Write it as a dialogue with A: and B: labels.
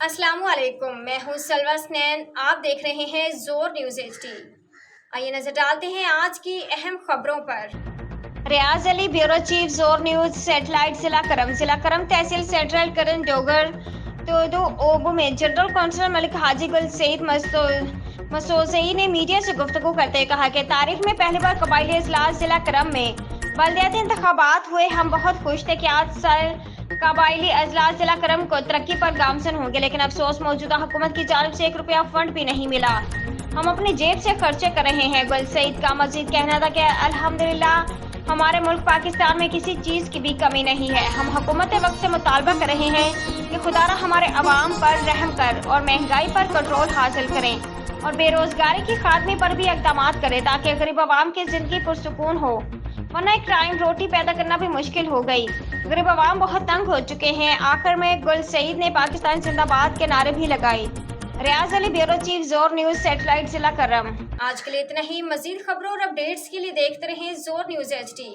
A: अस्सलामु अलैकुम, मैं हूँ सलवा स्नैन। आप देख रहे हैं जोर न्यूज़ HD। आइए नजर डालते हैं आज की अहम खबरों पर।
B: रियाज अली, ब्यूरो चीफ, जोर न्यूज। सैटेलाइट जिला करम तहसील सेंट्रल करन डोगर तो ओबू में जनरल काउंसिलर मलिक हाजी गुल सईद मसूदई ने मीडिया से गुफ्तगू करते कहा कि तारीख में पहली बार कबायली इजलास जिला करम में बल्दियाती इंतखाबात हुए। हम बहुत खुश थे कि आज साल कबायली अजलास जिला करम को तरक्की पर गामजन होंगे, लेकिन अफसोस मौजूदा हुकूमत की जानिब से 1 रुपया फंड भी नहीं मिला। हम अपनी जेब से खर्चे कर रहे हैं। गुल सईद का मजीद कहना था कि अल्हम्दुलिल्लाह हमारे मुल्क पाकिस्तान में किसी चीज़ की भी कमी नहीं है। हम हुकूमत वक्त से मुतालबा कर रहे हैं कि खुदारा हमारे अवाम पर रहम कर और महंगाई पर कंट्रोल हासिल करें और बेरोजगारी की खात्मे पर भी इक़दाम करें ताकि गरीब अवाम की ज़िंदगी पुरसुकून हो, वरना एक क्राइम रोटी पैदा करना भी मुश्किल हो गई। गरीब अवाम बहुत तंग हो चुके हैं। आखिर में गुल सईद ने पाकिस्तान जिंदाबाद के नारे भी लगाए। रियाज अली, ब्यूरो चीफ, जोर न्यूज, सैटेलाइट जिला करम।
A: आज के लिए इतना ही। मजीद खबरों और अपडेट्स के लिए देखते रहें जोर न्यूज़ HD।